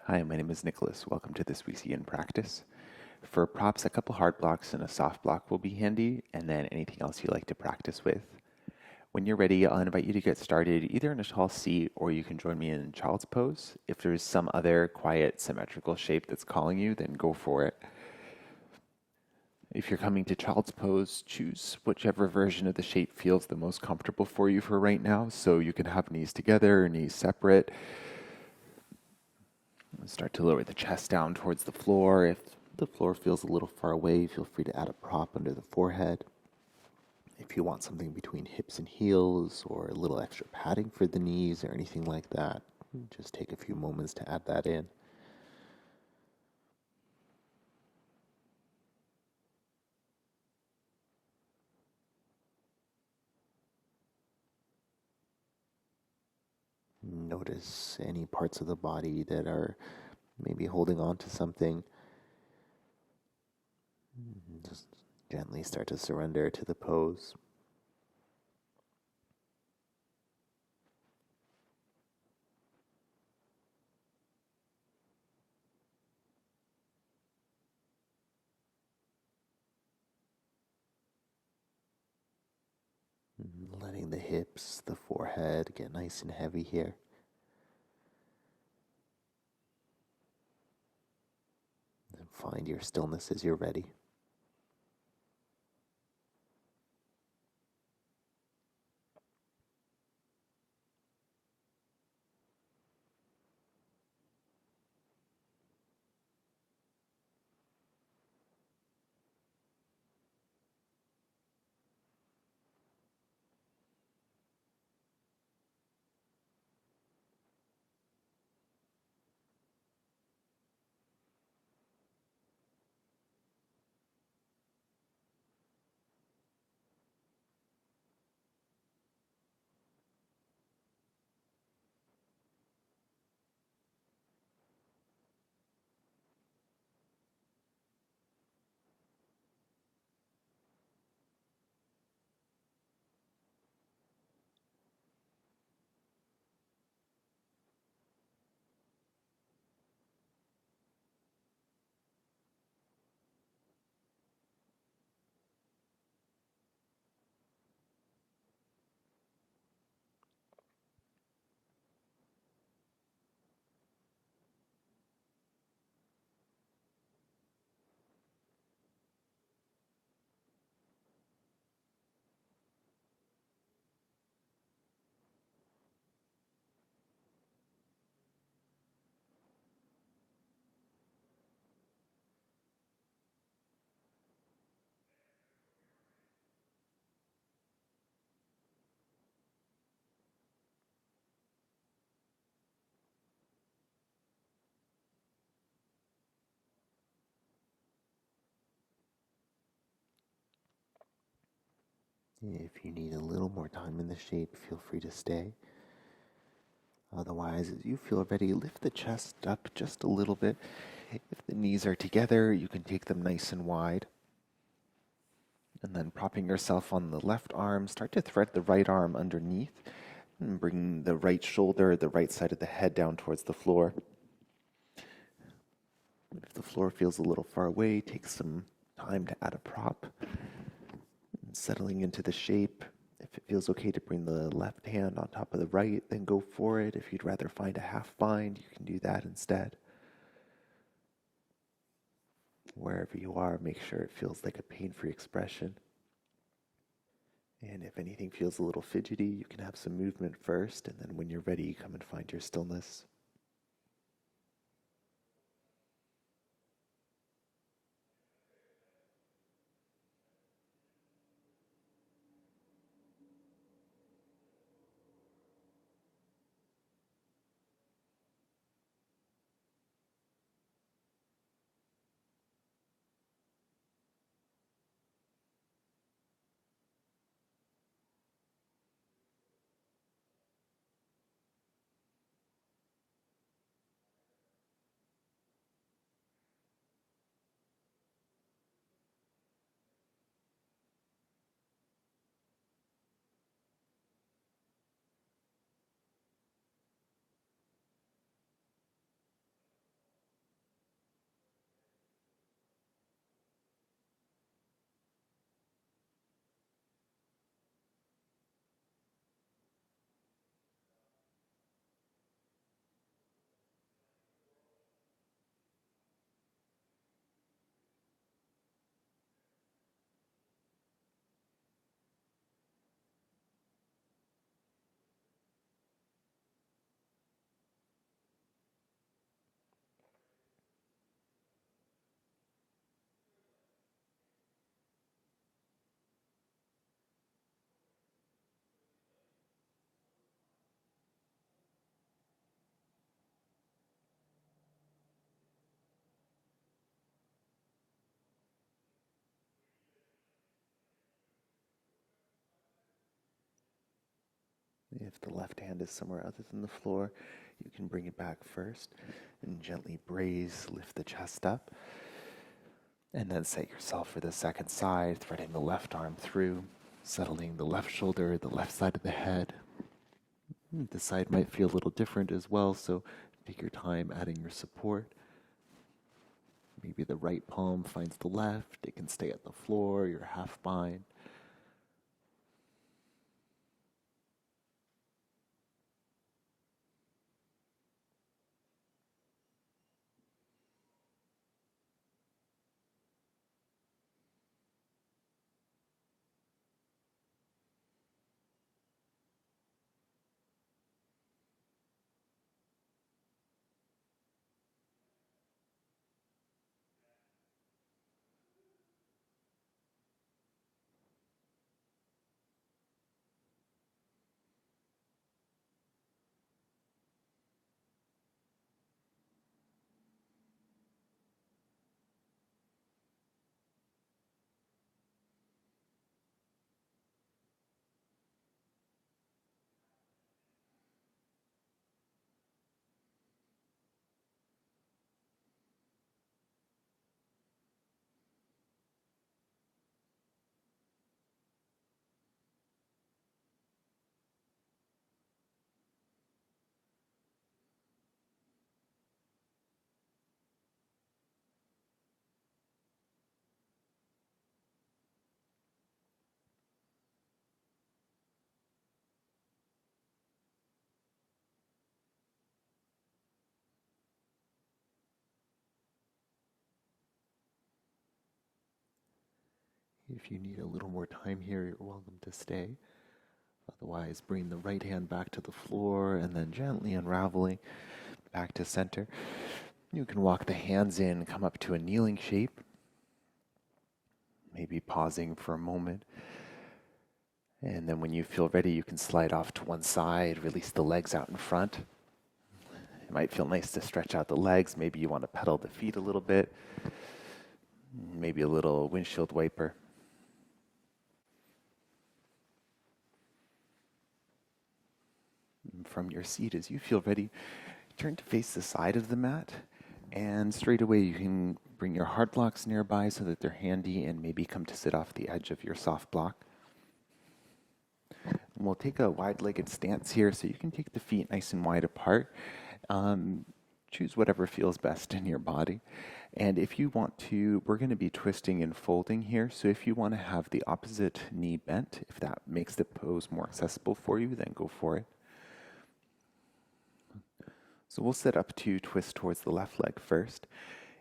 Hi, my name is Nicholas. Welcome to this week's Yin practice. For props, a couple hard blocks and a soft block will be handy, and then anything else you like to practice with. When you're ready, I'll invite you to get started either in a tall seat or you can join me in child's pose. If there's some other quiet, symmetrical shape that's calling you, then go for it. If you're coming to child's pose, choose whichever version of the shape feels the most comfortable for you for right now. So you can have knees together or knees separate. Start to lower the chest down towards the floor. If the floor feels a little far away, feel free to add a prop under the forehead. If you want something between hips and heels or a little extra padding for the knees or anything like that, just take a few moments to add that in. Notice any parts of the body that are maybe holding on to something. Just gently start to surrender to the pose. Letting the hips, the forehead get nice and heavy here. And find your stillness as you're ready. If you need a little more time in the shape, feel free to stay. Otherwise, as you feel ready, lift the chest up just a little bit. If the knees are together, you can take them nice and wide. And then propping yourself on the left arm, start to thread the right arm underneath and bring the right shoulder, the right side of the head down towards the floor. If the floor feels a little far away, take some time to add a prop. Settling into the shape. If it feels okay to bring the left hand on top of the right, then go for it. If you'd rather find a half bind, you can do that instead. Wherever you are, make sure it feels like a pain-free expression. And if anything feels a little fidgety, you can have some movement first, and then when you're ready, come and find your stillness. If the left hand is somewhere other than the floor, you can bring it back first and gently braise, lift the chest up. And then set yourself for the second side, threading the left arm through, settling the left shoulder, the left side of the head. The side might feel a little different as well, so take your time adding your support. Maybe the right palm finds the left, it can stay at the floor, your half bind. If you need a little more time here, you're welcome to stay. Otherwise, bring the right hand back to the floor and then gently unraveling back to center. You can walk the hands in, come up to a kneeling shape, maybe pausing for a moment. And then when you feel ready, you can slide off to one side, release the legs out in front. It might feel nice to stretch out the legs. Maybe you want to pedal the feet a little bit. Maybe a little windshield wiper. From your seat, as you feel ready, turn to face the side of the mat, and straight away you can bring your hard blocks nearby so that they're handy, and maybe come to sit off the edge of your soft block. And we'll take a wide-legged stance here, so you can take the feet nice and wide apart. Choose whatever feels best in your body. And if you want to, we're going to be twisting and folding here. So if you want to have the opposite knee bent, if that makes the pose more accessible for you, then go for it. So we'll set up to twist towards the left leg first.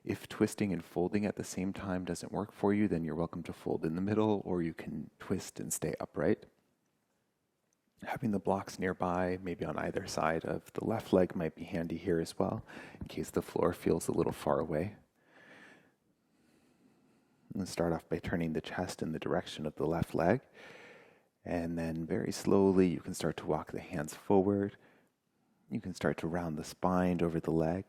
If twisting and folding at the same time doesn't work for you, then you're welcome to fold in the middle, or you can twist and stay upright. Having the blocks nearby, maybe on either side of the left leg, might be handy here as well, in case the floor feels a little far away. Let's start off by turning the chest in the direction of the left leg, and then very slowly you can start to walk the hands forward. You can start to round the spine over the leg,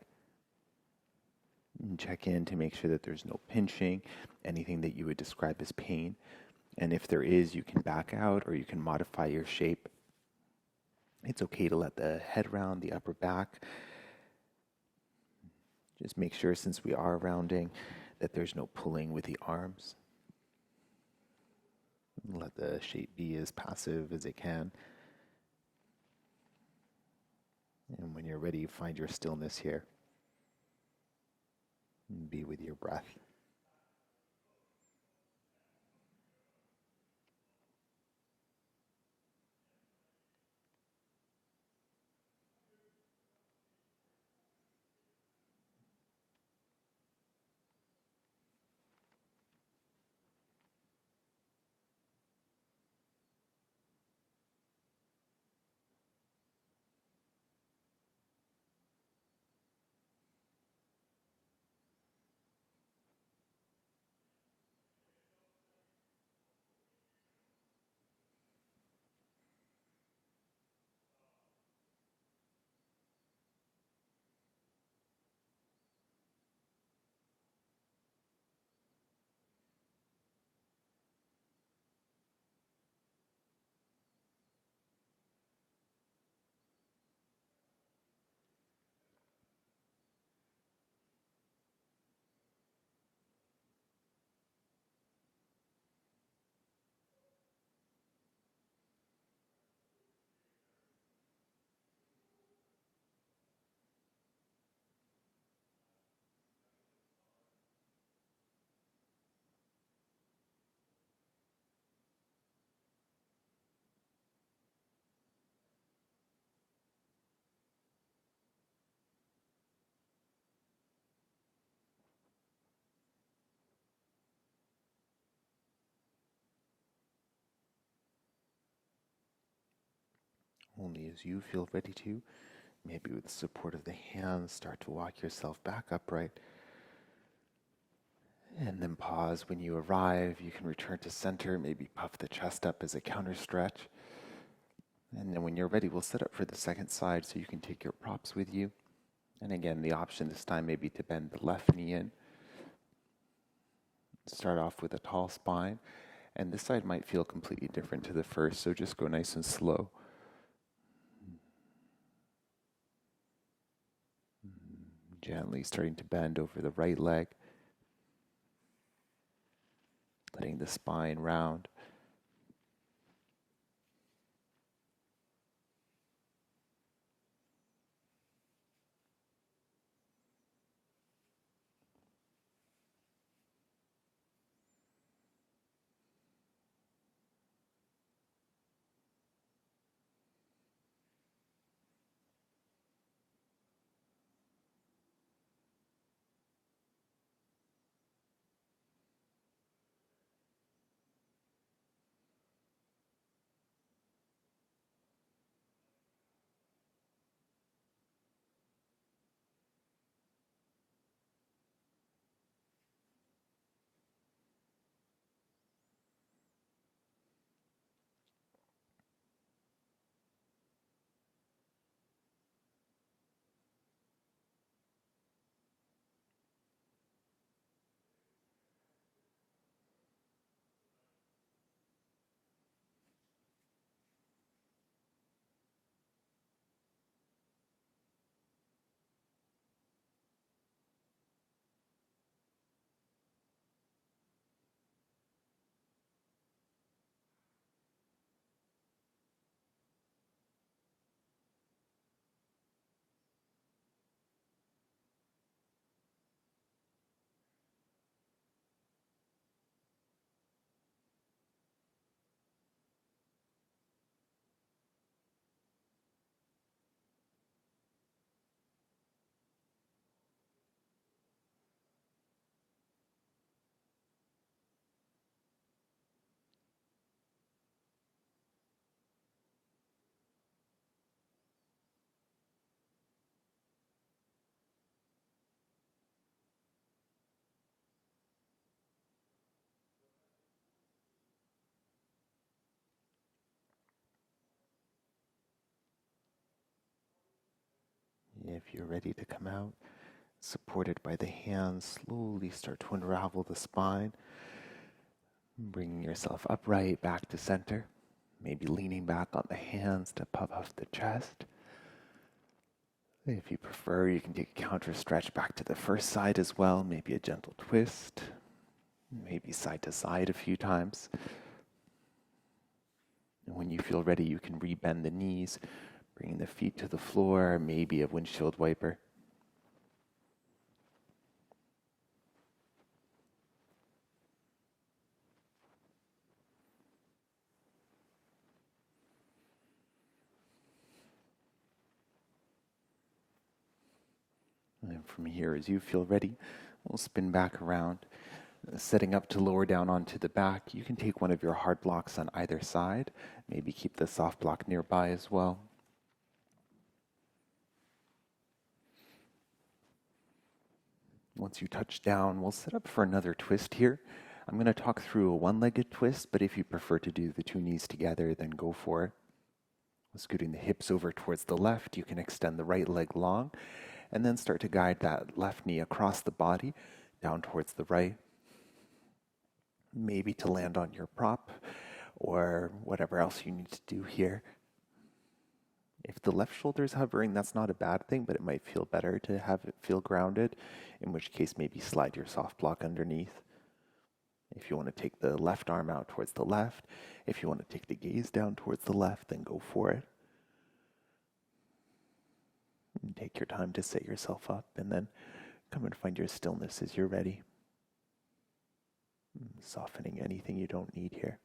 and check in to make sure that there's no pinching, anything that you would describe as pain. And if there is, you can back out or you can modify your shape. It's okay to let the head round, the upper back. Just make sure, since we are rounding, that there's no pulling with the arms. Let the shape be as passive as it can. And when you're ready, find your stillness here. And be with your breath. Only as you feel ready to, maybe with the support of the hands, start to walk yourself back upright. And then pause when you arrive. You can return to center, maybe puff the chest up as a counter stretch. And then when you're ready, we'll set up for the second side so you can take your props with you. And again, the option this time may be to bend the left knee in. Start off with a tall spine. And this side might feel completely different to the first, so just go nice and slow. Gently starting to bend over the right leg. Letting the spine round. If you're ready to come out, supported by the hands, slowly start to unravel the spine, bringing yourself upright back to center, maybe leaning back on the hands to puff up the chest. If you prefer, you can take a counter stretch back to the first side as well, maybe a gentle twist, maybe side to side a few times. And when you feel ready, you can rebend the knees, bringing the feet to the floor, maybe a windshield wiper. And from here, as you feel ready, we'll spin back around, setting up to lower down onto the back. You can take one of your hard blocks on either side, maybe keep the soft block nearby as well. Once you touch down, we'll set up for another twist here. I'm going to talk through a one-legged twist, but if you prefer to do the two knees together, then go for it. Scooting the hips over towards the left, you can extend the right leg long, and then start to guide that left knee across the body, down towards the right. Maybe to land on your prop, or whatever else you need to do here. If the left shoulder is hovering, that's not a bad thing, but it might feel better to have it feel grounded, in which case maybe slide your soft block underneath. If you want to take the left arm out towards the left, if you want to take the gaze down towards the left, then go for it. And take your time to set yourself up, and then come and find your stillness as you're ready. Softening anything you don't need here.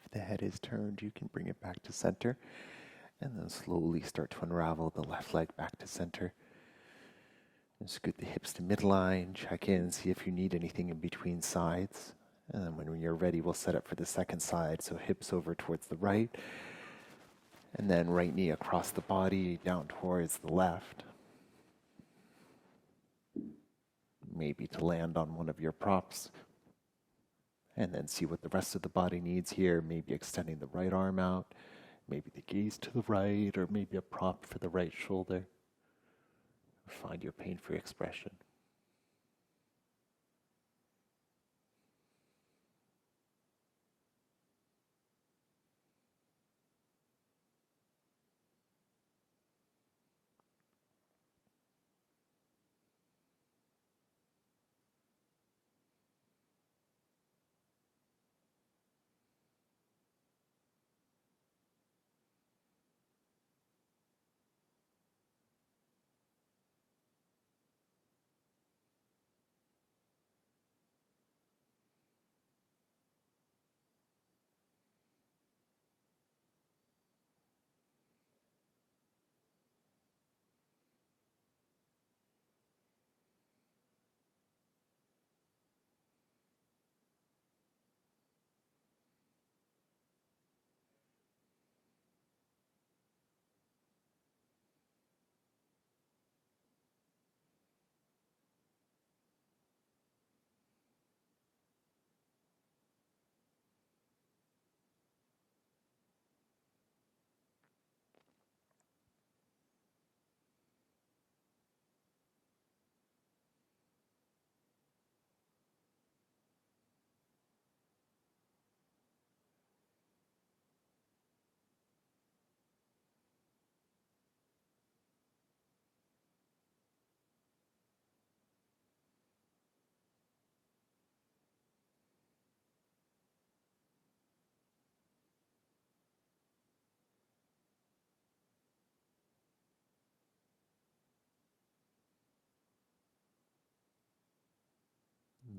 If the head is turned, you can bring it back to center and then slowly start to unravel the left leg back to center. And scoot the hips to midline, check in, see if you need anything in between sides. And then when you're ready, we'll set up for the second side. So hips over towards the right, and then right knee across the body down towards the left. Maybe to land on one of your props. And then see what the rest of the body needs here. Maybe extending the right arm out, maybe the gaze to the right, or maybe a prop for the right shoulder. Find your pain-free expression.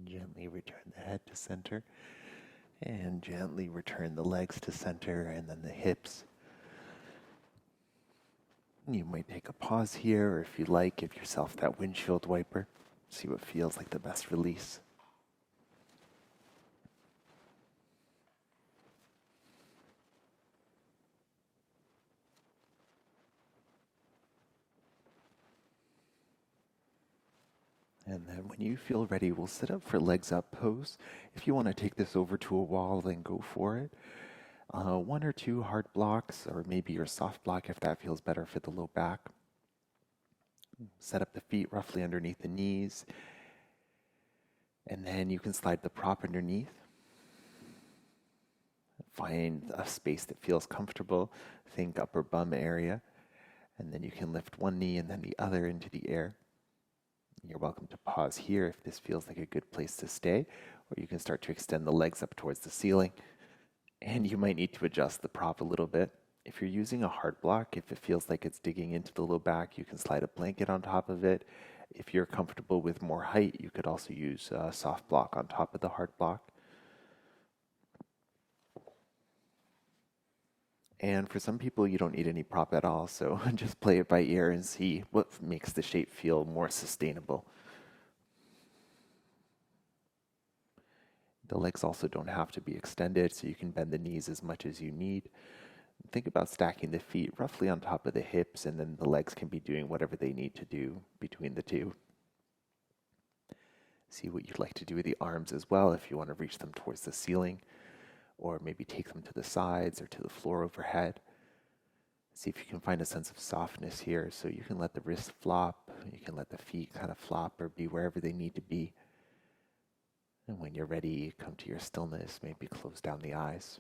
Gently return the head to center, and gently return the legs to center, and then the hips. You might take a pause here, or if you like, give yourself that windshield wiper. See what feels like the best release. And then when you feel ready, we'll sit up for legs up pose. If you want to take this over to a wall, then go for it. One or two hard blocks, or maybe your soft block if that feels better for the low back. Set up the feet roughly underneath the knees. And then you can slide the prop underneath. Find a space that feels comfortable. Think upper bum area. And then you can lift one knee and then the other into the air. You're welcome to pause here if this feels like a good place to stay, or you can start to extend the legs up towards the ceiling. And you might need to adjust the prop a little bit. If you're using a hard block, if it feels like it's digging into the low back, you can slide a blanket on top of it. If you're comfortable with more height, you could also use a soft block on top of the hard block. And for some people, you don't need any prop at all, so just play it by ear and see what makes the shape feel more sustainable. The legs also don't have to be extended, so you can bend the knees as much as you need. Think about stacking the feet roughly on top of the hips, and then the legs can be doing whatever they need to do between the two. See what you'd like to do with the arms as well, if you want to reach them towards the ceiling, or maybe take them to the sides or to the floor overhead. See if you can find a sense of softness here, so you can let the wrists flop, you can let the feet kind of flop or be wherever they need to be. And when you're ready, come to your stillness, maybe close down the eyes.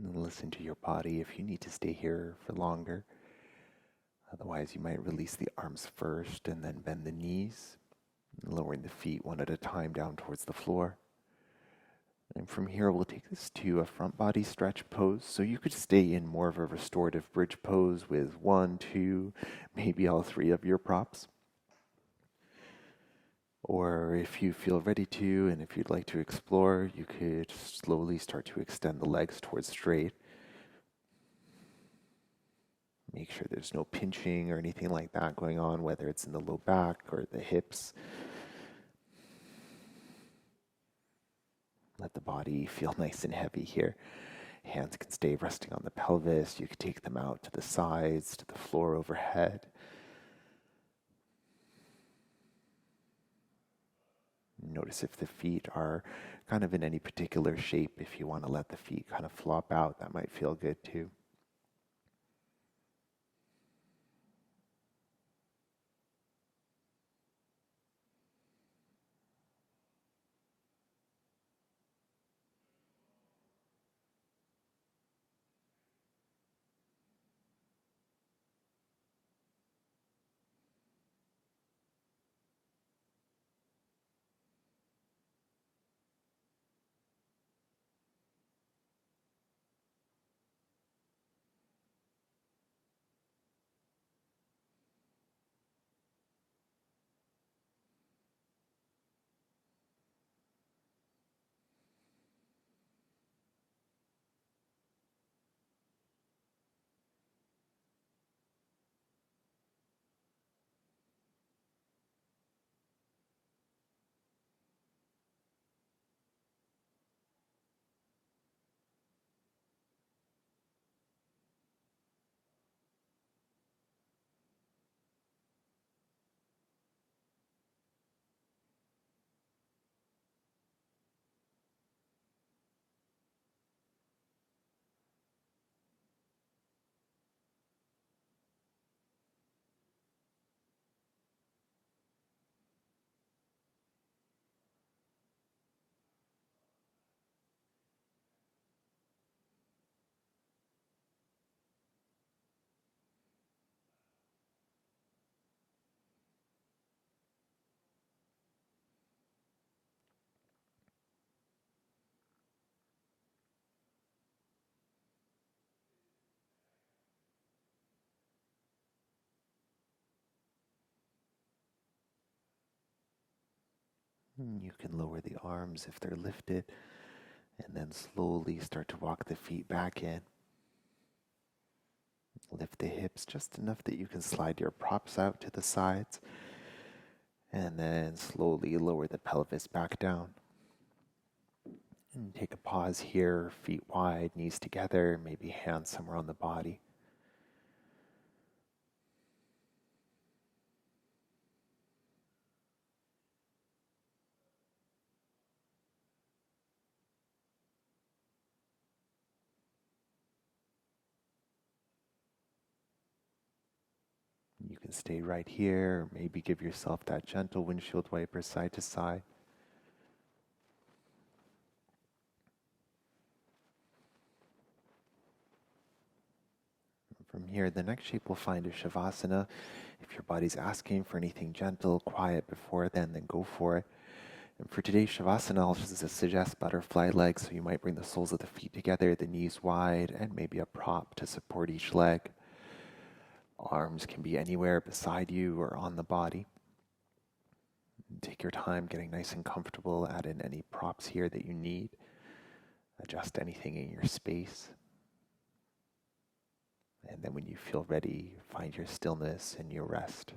And listen to your body if you need to stay here for longer. Otherwise, you might release the arms first and then bend the knees, lowering the feet one at a time down towards the floor. And from here, we'll take this to a front body stretch pose. So you could stay in more of a restorative bridge pose with one, two, maybe all three of your props. Or if you feel ready to, and if you'd like to explore, you could slowly start to extend the legs towards straight. Make sure there's no pinching or anything like that going on, whether it's in the low back or the hips. Let the body feel nice and heavy here. Hands can stay resting on the pelvis. You can take them out to the sides, to the floor overhead. Notice if the feet are kind of in any particular shape. If you want to let the feet kind of flop out, that might feel good too. You can lower the arms if they're lifted, and then slowly start to walk the feet back in. Lift the hips just enough that you can slide your props out to the sides, and then slowly lower the pelvis back down. And take a pause here, feet wide, knees together, maybe hands somewhere on the body. You can stay right here, or maybe give yourself that gentle windshield wiper side to side. From here, the next shape we'll find is Shavasana. If your body's asking for anything gentle, quiet before then go for it. And for today's Shavasana, I'll just suggest butterfly legs, so you might bring the soles of the feet together, the knees wide, and maybe a prop to support each leg. Arms can be anywhere beside you or on the body. Take your time getting nice and comfortable. Add in any props here that you need. Adjust anything in your space. And then when you feel ready, find your stillness and your rest.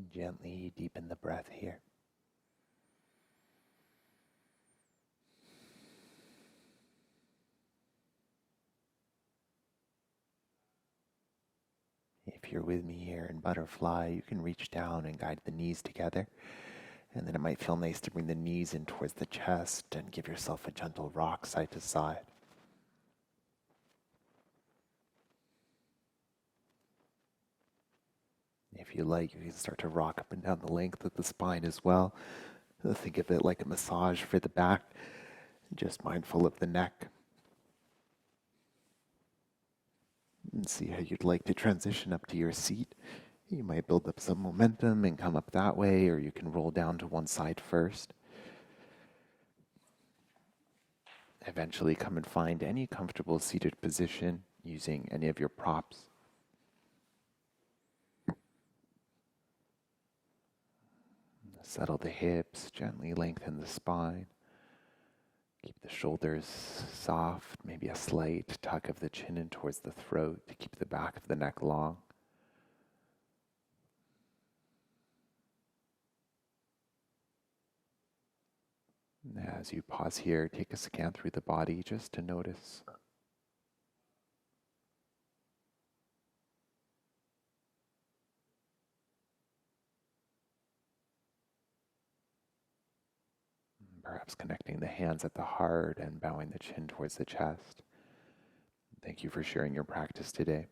Gently deepen the breath here. If you're with me here in butterfly, you can reach down and guide the knees together. And then it might feel nice to bring the knees in towards the chest and give yourself a gentle rock side to side. If you like, you can start to rock up and down the length of the spine as well. Think of it like a massage for the back, just mindful of the neck. And see how you'd like to transition up to your seat. You might build up some momentum and come up that way, or you can roll down to one side first. Eventually come and find any comfortable seated position using any of your props. Settle the hips, gently lengthen the spine. Keep the shoulders soft, maybe a slight tuck of the chin in towards the throat to keep the back of the neck long. As you pause here, take a scan through the body just to notice. Perhaps connecting the hands at the heart and bowing the chin towards the chest. Thank you for sharing your practice today.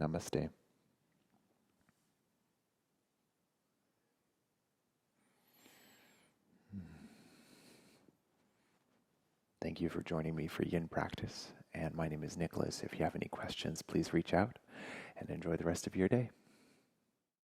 Namaste. Thank you for joining me for Yin practice. And my name is Nicholas. If you have any questions, please reach out and enjoy the rest of your day.